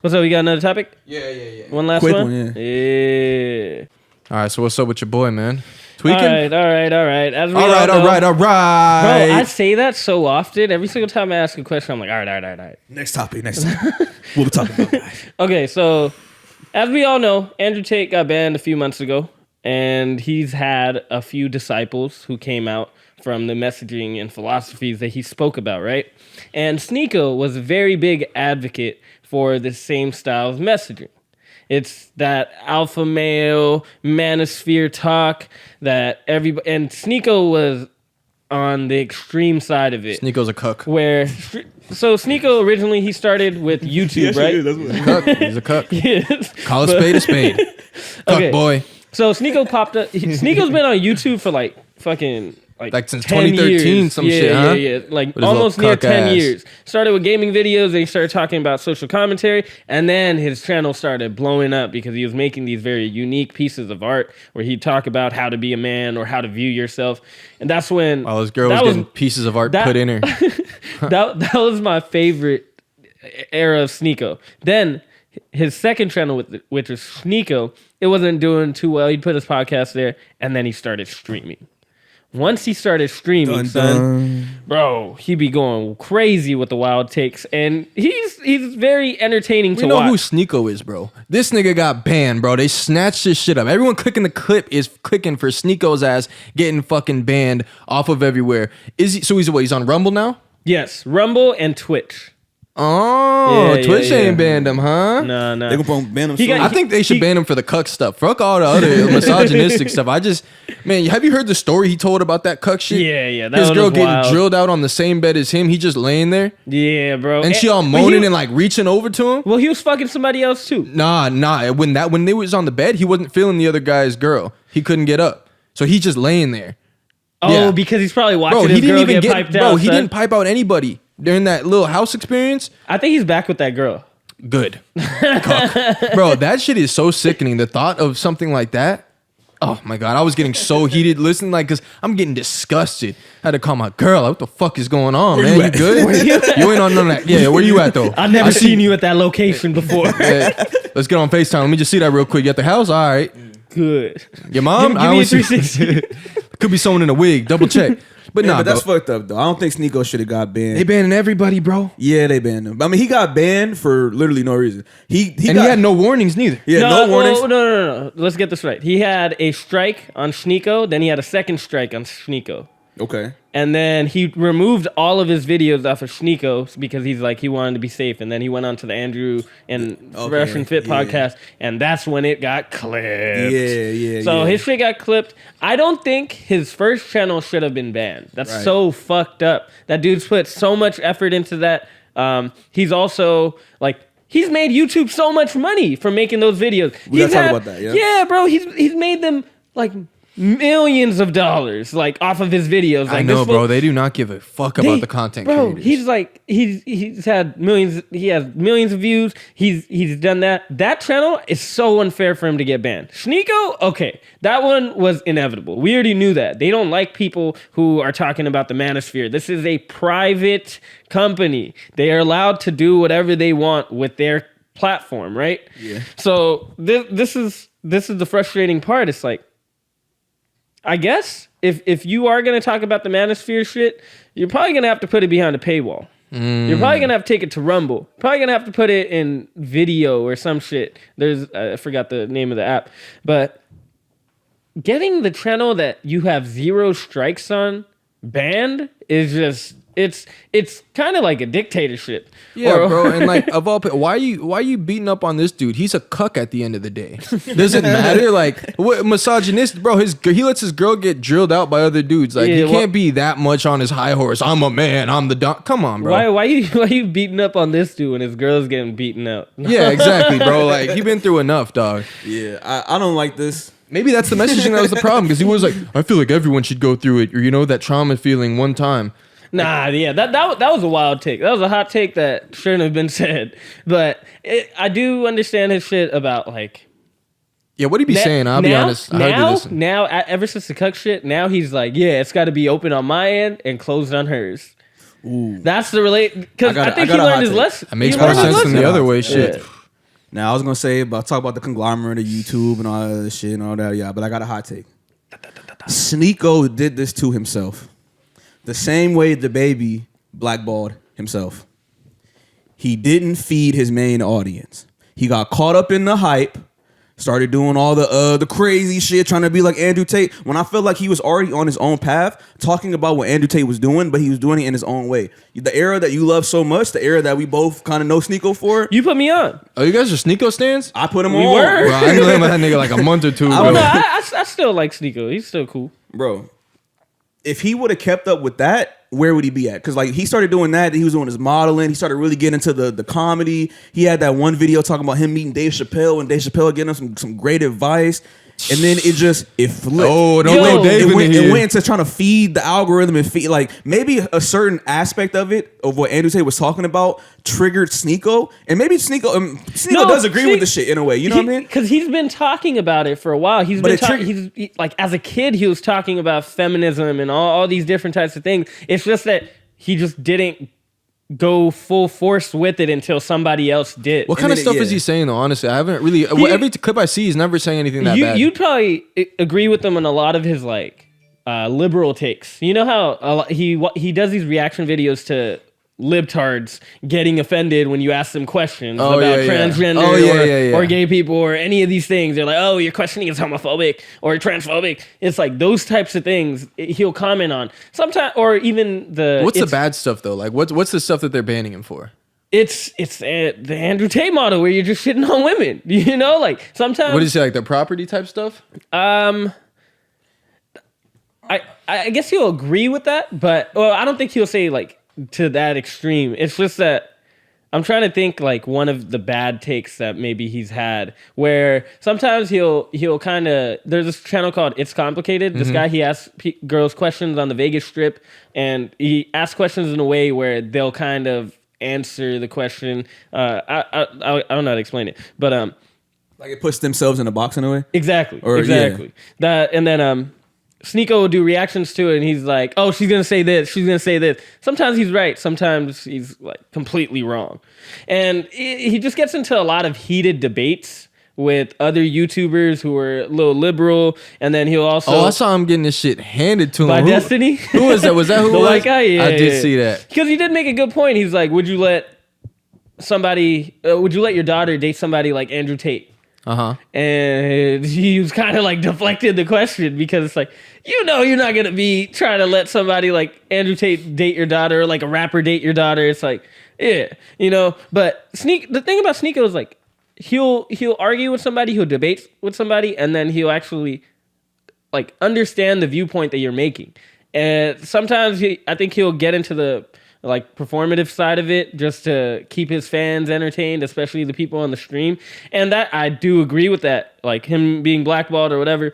What's up? We got another topic? Yeah. One last Quick one? Yeah. All right, so what's up with your boy, man? Tweaking? All right. As we all right. Bro, I say that so often. Every single time I ask a question, I'm like, all right. Next topic. What we talking about? Okay, so as we all know, Andrew Tate got banned a few months ago, and he's had a few disciples who came out from the messaging and philosophies that he spoke about, right? And Sneako was a very big advocate for the same style of messaging. It's that alpha male manosphere talk that everybody, and Sneako was on the extreme side of it. Sneako's a cuck. So Sneako originally he started with YouTube, right? He's a cuck. Yes. Call a spade a spade. Cuck Okay. boy. So Sneako popped up. Sneako's been on YouTube for like fucking Like since 10 2013, years. some shit, huh? Yeah. Like With his almost little near cuck 10 ass. years. Started with gaming videos, and he started talking about social commentary, and then his channel started blowing up because he was making these very unique pieces of art where he'd talk about how to be a man or how to view yourself. And that's when While his girl was getting pieces of art put in her. that was my favorite era of Sneako. Then his second channel, which was Sneako, it wasn't doing too well. He'd put his podcast there, and then he started streaming. Once he started streaming, bro, he be going crazy with the wild takes, and he's very entertaining to watch. You know who Sneako is, bro? This nigga got banned, bro. They snatched his shit up. Everyone clicking the clip is clicking for Sneako's ass getting fucking banned off of everywhere. So he's on Rumble now? Yes, Rumble and Twitch. Oh, Yeah, Twitch yeah. ain't banned him, huh? No. They gonna ban him. He got- I think they should ban him for the cuck stuff. Fuck all the other misogynistic stuff. Man, have you heard the story he told about that cuck shit? Yeah, that His one girl was getting wild. drilled out on the same bed as him. He just laying there, Yeah, bro. and she all but moaning and like reaching over to him. well, he was fucking somebody else too. Nah. When they was on the bed, he wasn't feeling the other guy's girl. He couldn't get up, so he just laying there. Oh, Yeah. because he's probably watching Bro, his he didn't girl even get piped out. Bro, he son. didn't pipe out anybody during that little house experience. I think he's back with that girl. Good. Cuck. Bro, that shit is so sickening. The thought of something like that. Oh my God. I was getting so heated listening, because I'm getting disgusted. I had to call my girl. Like, what the fuck is going on, man? You good? You ain't on none of that. Yeah, where you at though? I've never seen you at that location before. Yeah, let's get on FaceTime. Let me just see that real quick. You at the house? All right. Good. Your mom? Give I me a only see- 360. Could be someone in a wig. Double check. But Yeah, nah, but that's bro. fucked up though. I don't think Sneako should have got banned. They banning everybody, bro. Yeah, they banned him. I mean, he got banned for literally no reason. He Had no warnings neither. Yeah, no warnings. No. Let's get this right. He had a strike on Sneako, then he had a second strike on Sneako. Okay. And then he removed all of his videos off of Sneako because he's like, he wanted to be safe. And then he went on to the Andrew and Fresh and Fit podcast, and that's when it got clipped. Yeah. So his shit got clipped. I don't think his first channel should have been banned. That's Right. so fucked up. That dude's put so much effort into that. He's also like, he's made YouTube so much money from making those videos. We gotta talk about that, yeah? Yeah, bro. He's made them like millions of dollars like off of his videos. Like, I know, this fool- bro. They do not give a fuck about the content bro, creators. he's like he's had millions. He has millions of views. He's done that. That channel is so unfair for him to get banned. Sneako, okay, that one was inevitable. We already knew that. They don't like people who are talking about the manosphere. This is a private company. They are allowed to do whatever they want with their platform, right? Yeah. So this is the frustrating part. It's like, I guess if you are going to talk about the manosphere shit, you're probably going to have to put it behind a paywall. You're probably going to have to take it to Rumble. Probably going to have to put it in video or some shit. I forgot the name of the app. But getting the channel that you have 0 strikes on banned is just... It's kind of like a dictatorship. Yeah, bro, and like of all, why are you beating up on this dude? He's a cuck at the end of the day. Does it matter? Like, what misogynist, bro? He lets his girl get drilled out by other dudes. Like, he can't be that much on his high horse. I'm a man. I'm the don. Come on, bro. Why you beating up on this dude when his girl's getting beaten out? Yeah, exactly, bro. Like, he been through enough, dog. Yeah, I don't like this. Maybe that's the messaging that was the problem, because he was like, I feel like everyone should go through it, or that trauma feeling one time. Nah, yeah, that was a wild take. That was a hot take that shouldn't have been said. But I do understand his shit about like. Yeah, what he be saying? I'll be honest. I hardly listen. Now, ever since the cuck shit, now he's like, yeah, it's got to be open on my end and closed on hers. Ooh. That's the relate because I think he got a learned hot his take. lesson. That makes He more learned his sense than lesson. the other way. Shit. Yeah. Now I was gonna talk about the conglomerate of YouTube and all that other shit and all that, yeah. But I got a hot take. Sneako did this to himself, the same way the baby blackballed himself. He didn't feed his main audience. He got caught up in the hype, started doing all the crazy shit, trying to be like Andrew Tate, when I felt like he was already on his own path, talking about what Andrew Tate was doing, but he was doing it in his own way. The era that you love so much, the era that we both kind of know Sneako for. You put me on. Oh, you guys are Sneako stands? I put him We on. were. Bro, I knew him that nigga like a month or two ago. Oh, no, I still like Sneako. He's still cool. Bro, if he would have kept up with that, where would he be at? Because like he started doing that, he was doing his modeling, he started really getting into the comedy. He had that one video talking about him meeting Dave Chappelle and Dave Chappelle getting him some great advice. And then it flipped. Oh, don't throw Dave in here. It went into trying to feed the algorithm and feed, like, maybe a certain aspect of it, of what Andrew Tate was talking about, triggered Sneako. And maybe Sneako does agree with the shit in a way. You know what I mean? Because he's been talking about it for a while. He's like, as a kid, he was talking about feminism and all these different types of things. It's just that he just didn't go full force with it until somebody else did. What kind of stuff is he saying though? Honestly, I haven't really. Every clip I see, he's never saying anything that bad. You'd probably agree with him on a lot of his like liberal takes. You know how he does these reaction videos to libtards getting offended when you ask them questions about transgender or gay people or any of these things. They're like, oh, your questioning is homophobic or transphobic. It's like those types of things he'll comment on sometimes, or even what's the bad stuff though? Like what's the stuff that they're banning him for? It's the Andrew Tate model where you're just shitting on women. You know, like sometimes. What is it, like the property type stuff? I guess he'll agree with that, but I don't think he'll say like to that extreme. It's just that I'm trying to think like one of the bad takes that maybe he's had, where sometimes he'll kind of, there's this channel called It's Complicated. This guy, he asks girls questions on the Vegas Strip, and he asks questions in a way where they'll kind of answer the question. I don't know how to explain it, but like it puts themselves in a box in a way. Exactly. That, and then Sneako will do reactions to it, and he's like, oh, she's going to say this, she's going to say this. Sometimes he's right, sometimes he's like completely wrong. And he just gets into a lot of heated debates with other YouTubers who are a little liberal, and then he'll also... Oh, I saw him getting this shit handed to him. By Destiny? Who was that? Was that who the was? white guy? Yeah. I did see that. Because he did make a good point. He's like, would you let your daughter date somebody like Andrew Tate? And he was kind of like deflected the question, because it's like, you're not gonna be trying to let somebody like Andrew Tate date your daughter, or like a rapper date your daughter. It's like, yeah, But the thing about Sneako is like, he'll argue with somebody, he'll debate with somebody, and then he'll actually like understand the viewpoint that you're making. And sometimes I think he'll get into the like performative side of it just to keep his fans entertained, especially the people on the stream. And that, I do agree with that. Like him being blackballed or whatever,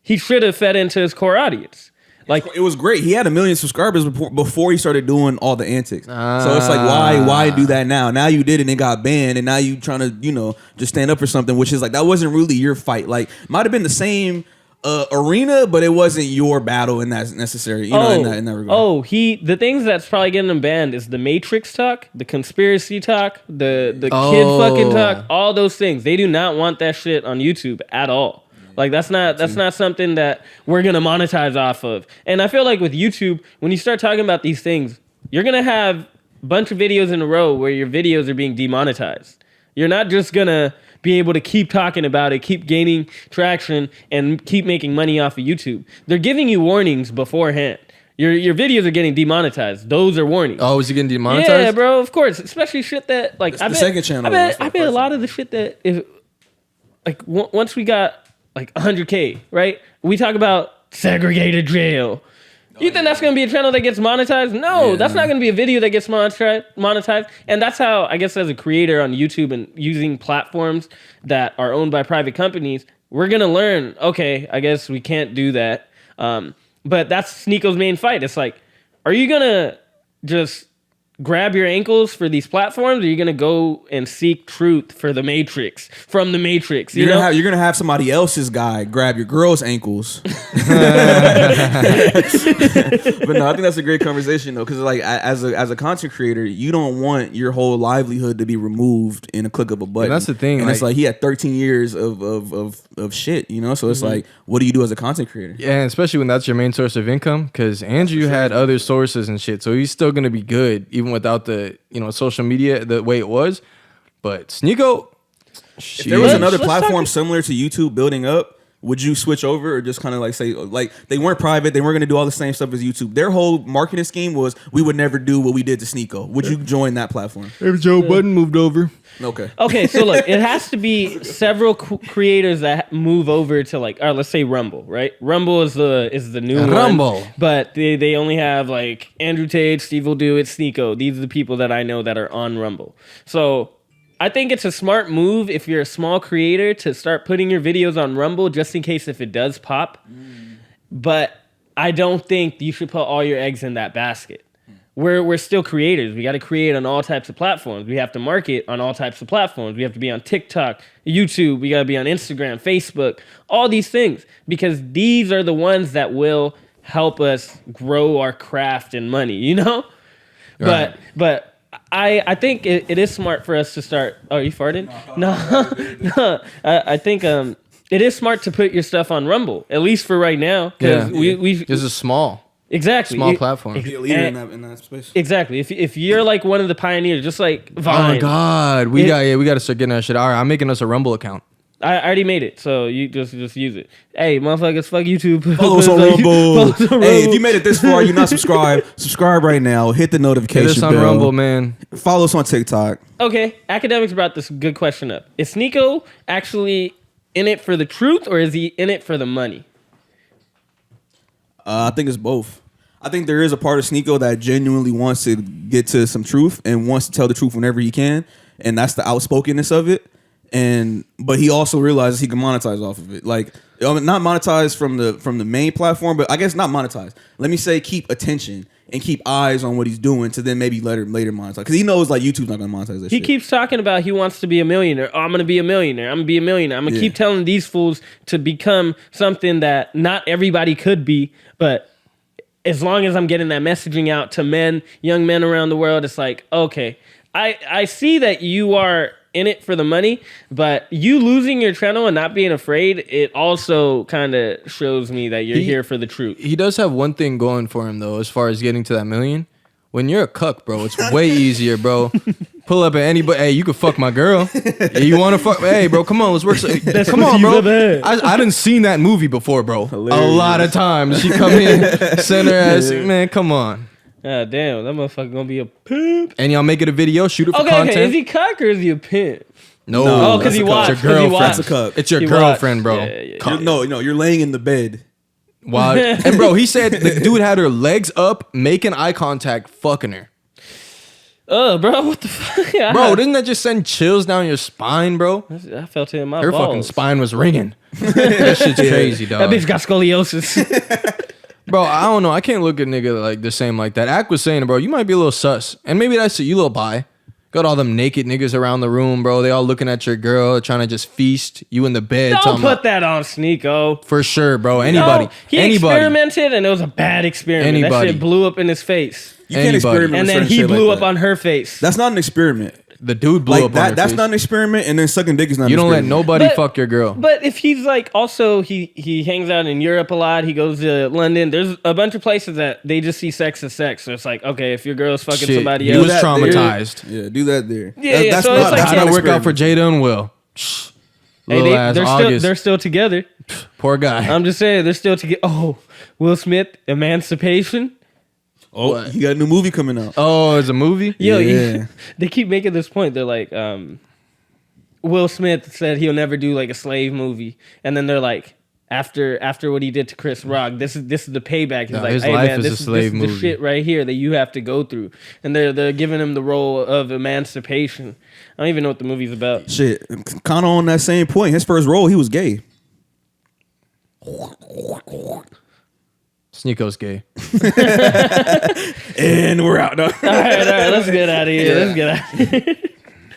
he should have fed into his core audience. Like it was great. He had 1 million subscribers before he started doing all the antics. So it's like, why do that now? Now you did it and it got banned, and now you trying to, just stand up for something, which is like, that wasn't really your fight. Like, might have been the same arena, but it wasn't your battle, and that's necessary. In that regard. The things that's probably getting him banned is the Matrix talk, the conspiracy talk, the kid fucking talk, all those things. They do not want that shit on YouTube at all. Like that's not something that we're gonna monetize off of. And I feel like with YouTube, when you start talking about these things, you're gonna have a bunch of videos in a row where your videos are being demonetized. You're not just gonna be able to keep talking about it, keep gaining traction, and keep making money off of YouTube. They're giving you warnings beforehand. Your videos are getting demonetized. Those are warnings. Oh, is it getting demonetized? Yeah, bro, of course. Especially shit that like the second channel. I bet a lot of the shit that once we got like 100K, right? We talk about segregated jail. You think that's going to be a channel that gets monetized? No, that's not going to be a video that gets monetized. And that's how, I guess, as a creator on YouTube and using platforms that are owned by private companies, we're going to learn, okay, I guess we can't do that. But that's Sneako's main fight. It's like, are you going to just grab your ankles for these platforms, or you're gonna go and seek truth for the Matrix from the Matrix. You're gonna have somebody else's guy grab your girl's ankles. But no, I think that's a great conversation though, because like as a content creator, you don't want your whole livelihood to be removed in a click of a button. And that's the thing, and it's like he had 13 years of shit, you know. So it's like, what do you do as a content creator? Yeah, and especially when that's your main source of income, because Andrew had other sources and shit, so he's still gonna be good even without the social media the way it was. But Sneako, if there was another platform similar to YouTube building up, would you switch over or just kind of like say, like, they weren't private, they weren't going to do all the same stuff as YouTube? Their whole marketing scheme was, we would never do what we did to Sneako. Would you join that platform? If Joe Budden moved over. Okay, so look, it has to be several creators that move over to like, let's say Rumble, right? Rumble is the new Rumble. one, but they only have like Andrew Tate, Steve will do it, Sneako. These are the people that I know that are on Rumble. So I think it's a smart move if you're a small creator to start putting your videos on Rumble just in case if it does pop. But I don't think you should put all your eggs in that basket. We're still creators. We got to create on all types of platforms. We have to market on all types of platforms. We have to be on TikTok, YouTube. We got to be on Instagram, Facebook, all these things, because these are the ones that will help us grow our craft and money, you know? Right. But I think it is smart for us to start. Oh, you farted? No. I think it is smart to put your stuff on Rumble, at least for right now, because we this is small. Exactly. Small platform. Be a leader in that space. Exactly. If you're like one of the pioneers, just like Vine. Oh my God, we got to start getting that shit. All right, I'm making us a Rumble account. I already made it, so you just use it. Hey, motherfuckers, fuck YouTube. Follow us on Rumble. Hey, if you made it this far, you're not subscribed. Subscribe right now. Hit the notification Hit us on bell. Rumble, man. Follow us on TikTok. Okay, Academics brought this good question up. Is Sneako actually in it for the truth, or is he in it for the money? I think it's both. I think there is a part of Sneako that genuinely wants to get to some truth and wants to tell the truth whenever he can, and that's the outspokenness of it. But he also realizes he can monetize off of it. Like, not monetize from the main platform, but I guess not monetize. Let me say keep attention and keep eyes on what he's doing to then maybe later monetize. Because he knows like YouTube's not going to monetize that shit. He keeps talking about he wants to be a millionaire. Oh, I'm going to be a millionaire. I'm going to be a millionaire. I'm going to keep telling these fools to become something that not everybody could be, but as long as I'm getting that messaging out to young men around the world, it's like, okay, I see that you are in it for the money, but you losing your channel and not being afraid, it also kind of shows me that you're here for the truth. He does have one thing going for him, though, as far as getting to that million. When you're a cuck, bro, it's way easier, bro. Pull up at anybody. Hey, you can fuck my girl. Yeah, you want to fuck? Hey, bro, come on, let's work. Come on, bro. I done seen that movie before, bro. Hilarious. A lot of times. She come in, send her ass. Man, come on. God damn, that motherfucker gonna be a pimp. And y'all make it a video, shoot it for content. Okay, is he cuck or is he a pimp? No, because he watched. It's your girlfriend. That's a cuck. It's your girlfriend, bro. Yeah. No, you're laying in the bed. Wow. And bro, he said the dude had her legs up, making eye contact, fucking her. Bro, what the fuck? Bro, didn't that just send chills down your spine, bro? I felt it in my Her balls. fucking spine was ringing. That shit's crazy, dog. That bitch got scoliosis. Bro, I don't know. I can't look at nigga like the same like that. Ack was saying, bro, you might be a little sus. And maybe that's it. You little bi. Got all them naked niggas around the room, bro. They all looking at your girl, trying to just feast. You in the bed. Don't put that on Sneako. For sure, bro. Anybody. No, he experimented and it was a bad experiment. That shit blew up in his face. You can't experiment. And then he blew up on her face. That's not an experiment. The dude blew up on her face. That's not an experiment, and then sucking dick is not an experiment. You don't let nobody fuck your girl. But if he's like, also, he hangs out in Europe a lot. He goes to London. There's a bunch of places that they just see sex as sex. So it's like, okay, if your girl's fucking somebody else. He was traumatized. Yeah, do that there. Yeah, that's so not, it's like, how'd that work out for Jada and Will? Hey, they're still together. Poor guy. I'm just saying, they're still together. Oh, Will Smith, Emancipation. Oh, he got a new movie coming out. Oh, it's a movie? Yo, yeah. They keep making this point. They're like, Will Smith said he'll never do like a slave movie, and then they're like, after what he did to Chris Rock, this is the payback. He's like, his hey life man, is this a slave is movie. the shit right here that you have to go through, and they're giving him the role of emancipation. I don't even know what the movie's about. Shit, kind of on that same point. His first role, he was gay. Sneako's gay. And we're out. No. All right, let's get out of here. Let's get out.